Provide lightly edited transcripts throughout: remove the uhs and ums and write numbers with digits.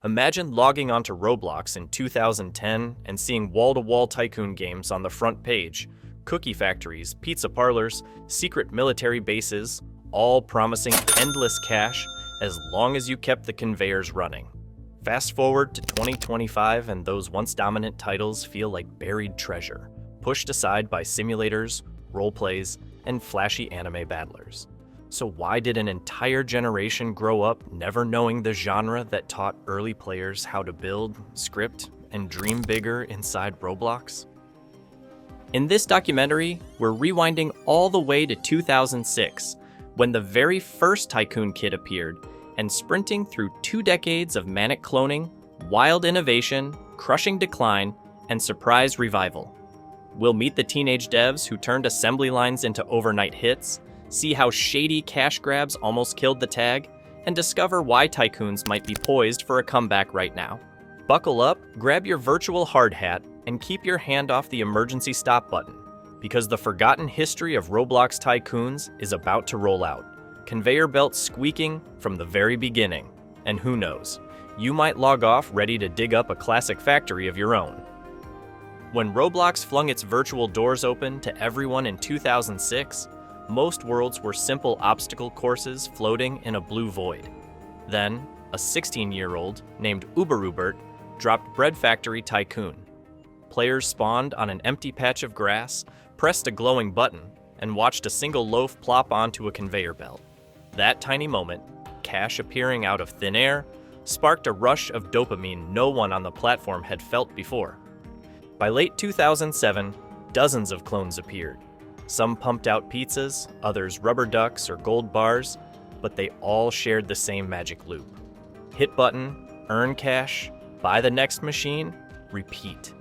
Imagine logging onto Roblox in 2010 and seeing wall-to-wall Tycoon games on the front page, cookie factories, pizza parlors, secret military bases, all promising endless cash as long as you kept the conveyors running. Fast forward to 2025 and those once dominant titles feel like buried treasure, pushed aside by simulators, roleplays, and flashy anime battlers. So why did an entire generation grow up never knowing the genre that taught early players how to build, script, and dream bigger inside Roblox? In this documentary, we're rewinding all the way to 2006, when the very first Tycoon kit appeared, and sprinting through 2 decades of manic cloning, wild innovation, crushing decline, and surprise revival. We'll meet the teenage devs who turned assembly lines into overnight hits, see how shady cash grabs almost killed the tag, and discover why Tycoons might be poised for a comeback right now. Buckle up, grab your virtual hard hat, and keep your hand off the emergency stop button, because the forgotten history of Roblox Tycoons is about to roll out. Conveyor belts squeaking from the very beginning. And who knows, you might log off ready to dig up a classic factory of your own. When Roblox flung its virtual doors open to everyone in 2006, most worlds were simple obstacle courses floating in a blue void. Then, a 16-year-old named Uberubert dropped Bread Factory Tycoon. Players spawned on an empty patch of grass, pressed a glowing button, and watched a single loaf plop onto a conveyor belt. That tiny moment, cash appearing out of thin air, sparked a rush of dopamine no one on the platform had felt before. By late 2007, dozens of clones appeared. Some pumped out pizzas, others rubber ducks or gold bars, but they all shared the same magic loop. Hit button, earn cash, buy the next machine, repeat.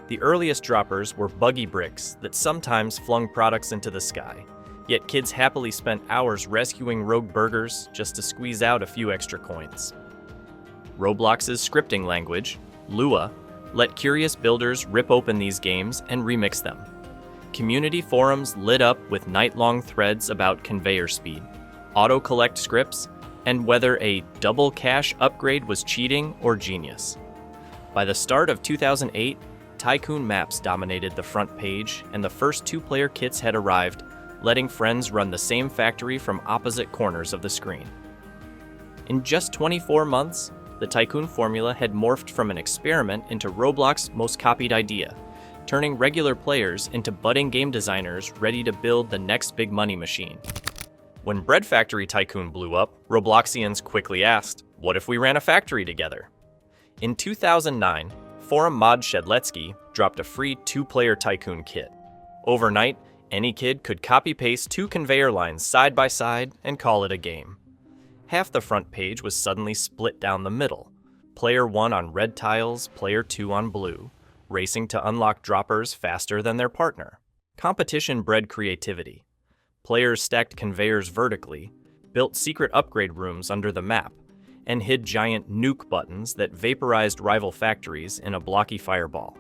The earliest droppers were buggy bricks that sometimes flung products into the sky, yet kids happily spent hours rescuing rogue burgers just to squeeze out a few extra coins. Roblox's scripting language, Lua, let curious builders rip open these games and remix them. Community forums lit up with night-long threads about conveyor speed, auto-collect scripts, and whether a double cash upgrade was cheating or genius. By the start of 2008, Tycoon maps dominated the front page, and the first 2-player kits had arrived, letting friends run the same factory from opposite corners of the screen. In just 24 months, the Tycoon formula had morphed from an experiment into Roblox's most copied idea, turning regular players into budding game designers ready to build the next big money machine. When Bread Factory Tycoon blew up, Robloxians quickly asked, what if we ran a factory together? In 2009, forum mod Shedletsky dropped a free 2-player Tycoon kit. Overnight, any kid could copy-paste 2 conveyor lines side by side and call it a game. Half the front page was suddenly split down the middle. Player 1 on red tiles, player 2 on blue, racing to unlock droppers faster than their partner. Competition bred creativity. Players stacked conveyors vertically, built secret upgrade rooms under the map, and hid giant nuke buttons that vaporized rival factories in a blocky fireball.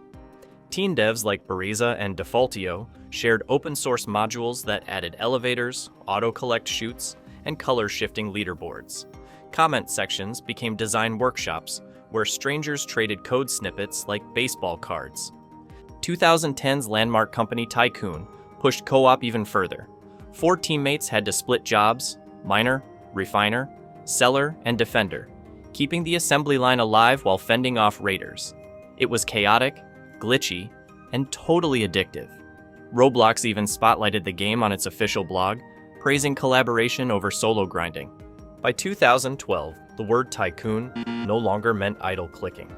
Teen devs like Bariza and Defaultio shared open-source modules that added elevators, auto-collect chutes, and color-shifting leaderboards. Comment sections became design workshops, where strangers traded code snippets like baseball cards. 2010's landmark company Tycoon pushed co-op even further. 4 teammates had to split jobs: miner, refiner, seller, and defender, keeping the assembly line alive while fending off raiders. It was chaotic, glitchy, and totally addictive. Roblox even spotlighted the game on its official blog, praising collaboration over solo grinding. By 2012, the word Tycoon no longer meant idle clicking.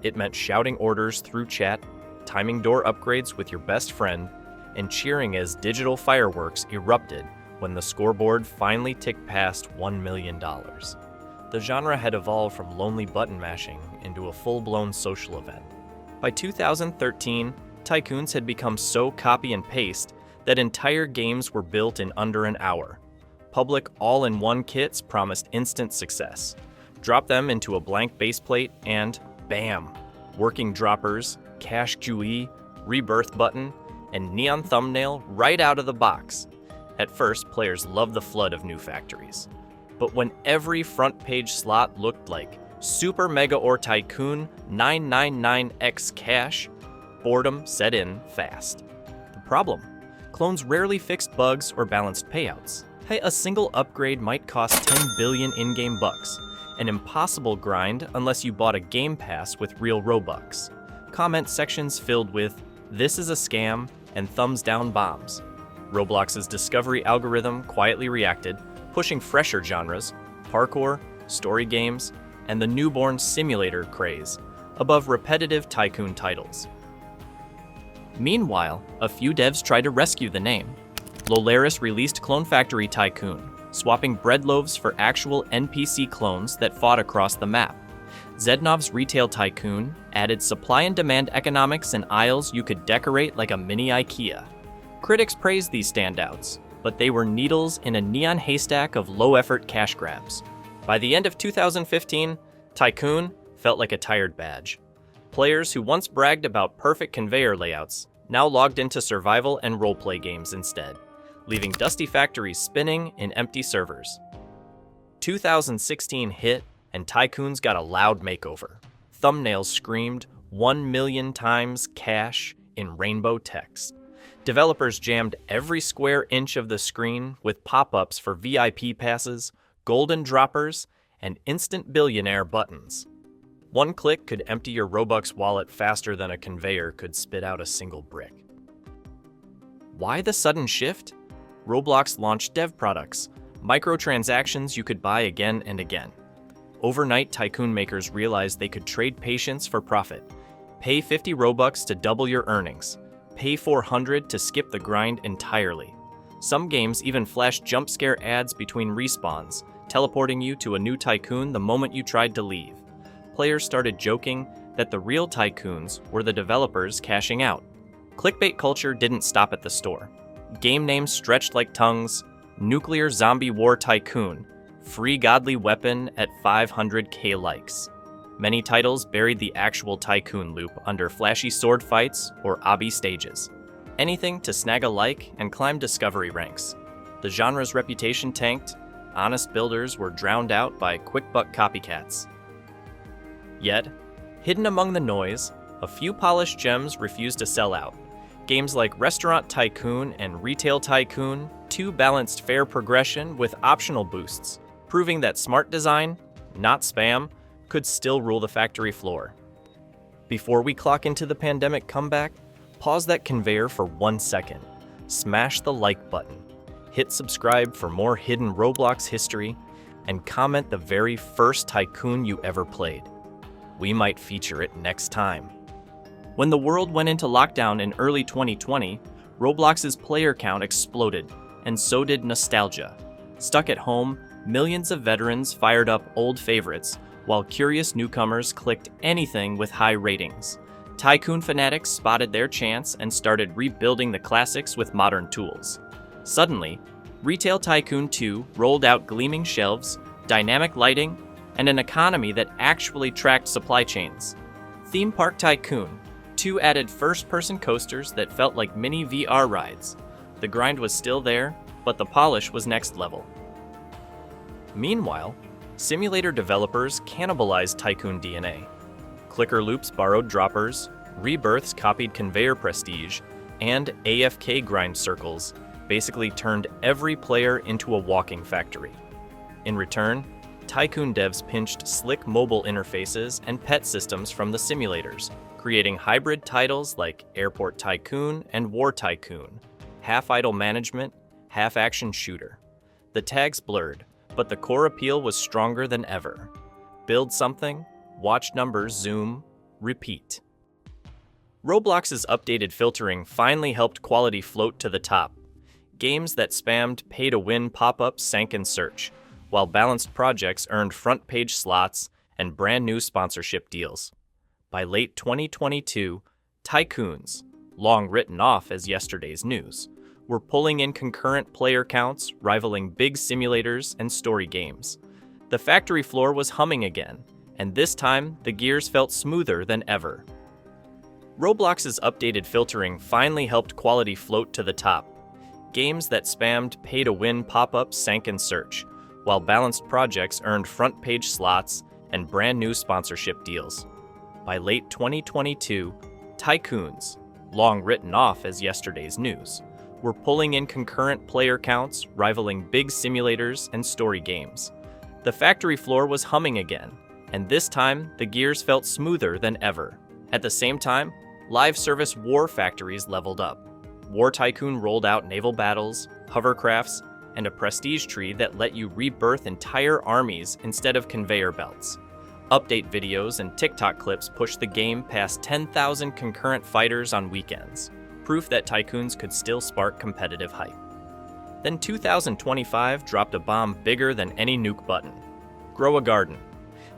It meant shouting orders through chat, timing door upgrades with your best friend, and cheering as digital fireworks erupted when the scoreboard finally ticked past $1 million. The genre had evolved from lonely button mashing into a full-blown social event. By 2013, Tycoons had become so copy and paste that entire games were built in under an hour. Public all-in-one kits promised instant success. Drop them into a blank baseplate and, bam! Working droppers, cash GUI, rebirth button, and neon thumbnail right out of the box. At first, players loved the flood of new factories. But when every front page slot looked like Super Mega or Tycoon 999X Cash, boredom set in fast. The problem? Clones rarely fixed bugs or balanced payouts. Hey, a single upgrade might cost 10 billion in-game bucks, an impossible grind unless you bought a game pass with real Robux. Comment sections filled with, "This is a scam," and thumbs down bombs. Roblox's discovery algorithm quietly reacted, pushing fresher genres, parkour, story games, and the newborn simulator craze, above repetitive Tycoon titles. Meanwhile, a few devs tried to rescue the name. Lolaris released Clone Factory Tycoon, swapping bread loaves for actual NPC clones that fought across the map. Zednov's Retail Tycoon added supply and demand economics and aisles you could decorate like a mini IKEA. Critics praised these standouts, but they were needles in a neon haystack of low-effort cash grabs. By the end of 2015, Tycoon felt like a tired badge. Players who once bragged about perfect conveyor layouts now logged into survival and roleplay games instead, leaving dusty factories spinning in empty servers. 2016 hit, and Tycoons got a loud makeover. Thumbnails screamed 1 million times cash in rainbow text. Developers jammed every square inch of the screen with pop-ups for VIP passes, golden droppers, and instant billionaire buttons. One click could empty your Robux wallet faster than a conveyor could spit out a single brick. Why the sudden shift? Roblox launched dev products, microtransactions you could buy again and again. Overnight, Tycoon makers realized they could trade patience for profit. Pay 50 Robux to double your earnings. Pay 400 to skip the grind entirely. Some games even flashed jump scare ads between respawns, teleporting you to a new Tycoon the moment you tried to leave. Players started joking that the real Tycoons were the developers cashing out. Clickbait culture didn't stop at the store. Game names stretched like tongues: Nuclear Zombie War Tycoon, Free Godly Weapon at 500k likes. Many titles buried the actual Tycoon loop under flashy sword fights or obby stages. Anything to snag a like and climb discovery ranks. The genre's reputation tanked, honest builders were drowned out by quick-buck copycats. Yet, hidden among the noise, a few polished gems refused to sell out. Games like Restaurant Tycoon and Retail Tycoon, two balanced fair progression with optional boosts, proving that smart design, not spam, could still rule the factory floor. Before we clock into the pandemic comeback, pause that conveyor for 1 second, smash the like button, hit subscribe for more hidden Roblox history, and comment the very first Tycoon you ever played. We might feature it next time. When the world went into lockdown in early 2020, Roblox's player count exploded, and so did nostalgia. Stuck at home, millions of veterans fired up old favorites, while curious newcomers clicked anything with high ratings. Tycoon fanatics spotted their chance and started rebuilding the classics with modern tools. Suddenly, Retail Tycoon 2 rolled out gleaming shelves, dynamic lighting, and an economy that actually tracked supply chains. Theme Park Tycoon 2 added first-person coasters that felt like mini VR rides. The grind was still there, but the polish was next level. Meanwhile, simulator developers cannibalized Tycoon DNA. Clicker loops borrowed droppers, rebirths copied conveyor prestige, and AFK grind circles basically turned every player into a walking factory. In return, Tycoon devs pinched slick mobile interfaces and pet systems from the simulators, creating hybrid titles like Airport Tycoon and War Tycoon, half-idle management, half-action shooter. The tags blurred, but the core appeal was stronger than ever. Build something, watch numbers zoom, repeat. Roblox's updated filtering finally helped quality float to the top. Games that spammed pay-to-win pop-ups sank in search, while balanced projects earned front-page slots and brand-new sponsorship deals. By late 2022, Tycoons, long written off as yesterday's news, were pulling in concurrent player counts rivaling big simulators and story games. The factory floor was humming again, and this time the gears felt smoother than ever. Roblox's updated filtering finally helped quality float to the top. Games that spammed pay-to-win pop-ups sank in search, while balanced projects earned front-page slots and brand new sponsorship deals. By late 2022, Tycoons, long written off as yesterday's news, were pulling in concurrent player counts rivaling big simulators and story games. The factory floor was humming again, and this time the gears felt smoother than ever. At the same time, live service war factories leveled up. War Tycoon rolled out naval battles, hovercrafts, and a prestige tree that let you rebirth entire armies instead of conveyor belts. Update videos and TikTok clips pushed the game past 10,000 concurrent fighters on weekends, proof that Tycoons could still spark competitive hype. Then 2025 dropped a bomb bigger than any nuke button. Grow a Garden.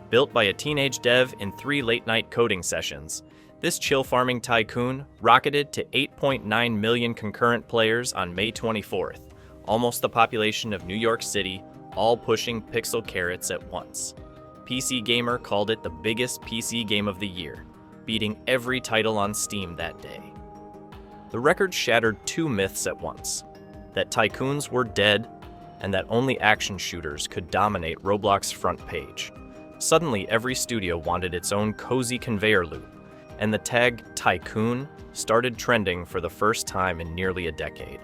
Built by a teenage dev in 3 late-night coding sessions, this chill farming tycoon rocketed to 8.9 million concurrent players on May 24th, almost the population of New York City, all pushing pixel carrots at once. PC Gamer called it the biggest PC game of the year, beating every title on Steam that day. The record shattered 2 myths at once: that tycoons were dead, and that only action shooters could dominate Roblox front page. Suddenly, every studio wanted its own cozy conveyor loop, and the tag Tycoon started trending for the first time in nearly a decade.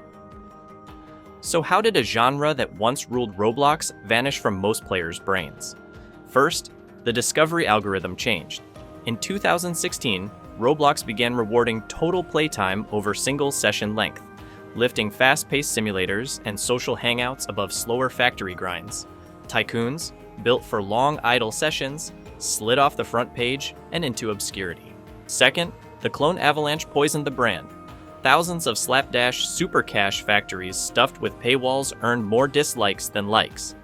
So how did a genre that once ruled Roblox vanish from most players' brains? First, the discovery algorithm changed. In 2016, Roblox began rewarding total playtime over single session length, lifting fast-paced simulators and social hangouts above slower factory grinds. Tycoons, built for long idle sessions, slid off the front page and into obscurity. Second, the clone avalanche poisoned the brand. Thousands of slapdash super cash factories stuffed with paywalls earned more dislikes than likes.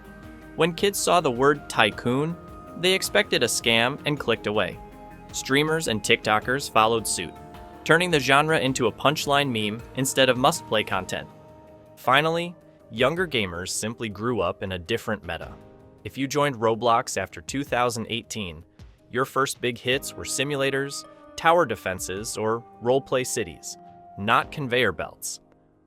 When kids saw the word Tycoon, they expected a scam and clicked away. Streamers and TikTokers followed suit, turning the genre into a punchline meme instead of must-play content. Finally, younger gamers simply grew up in a different meta. If you joined Roblox after 2018, your first big hits were simulators, tower defenses, or roleplay cities, not conveyor belts.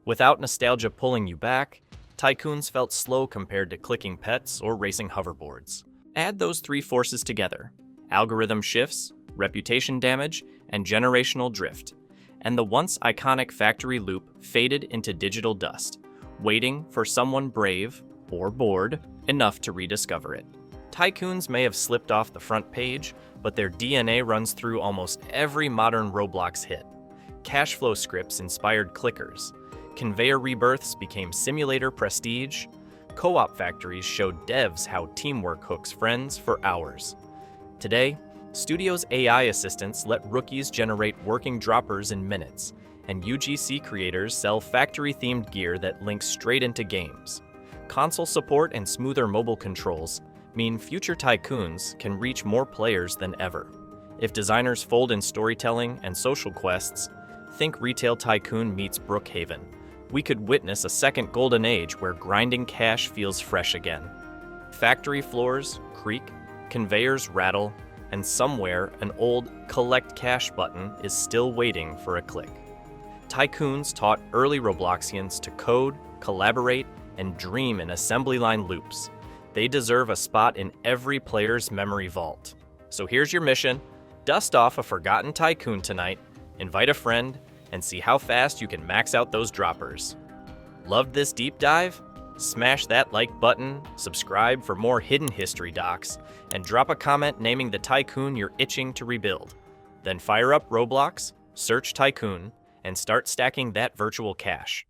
Without nostalgia pulling you back, Tycoons felt slow compared to clicking pets or racing hoverboards. Add those 3 forces together: algorithm shifts, reputation damage, and generational drift, and the once iconic factory loop faded into digital dust, waiting for someone brave, or bored, enough to rediscover it. Tycoons may have slipped off the front page, but their DNA runs through almost every modern Roblox hit. Cash flow scripts inspired clickers. Conveyor rebirths became simulator prestige. Co-op factories showed devs how teamwork hooks friends for hours. Today, studios' AI assistants let rookies generate working droppers in minutes, and UGC creators sell factory-themed gear that links straight into games. Console support and smoother mobile controls mean future Tycoons can reach more players than ever. If designers fold in storytelling and social quests, think Retail Tycoon meets Brookhaven. We could witness a second golden age where grinding cash feels fresh again. Factory floors creak, conveyors rattle, and somewhere an old collect cash button is still waiting for a click. Tycoons taught early Robloxians to code, collaborate, and dream in assembly line loops. They deserve a spot in every player's memory vault. So here's your mission: dust off a forgotten Tycoon tonight, invite a friend, and see how fast you can max out those droppers. Loved this deep dive? Smash that like button, subscribe for more hidden history docs, and drop a comment naming the Tycoon you're itching to rebuild. Then fire up Roblox, search Tycoon, and start stacking that virtual cash.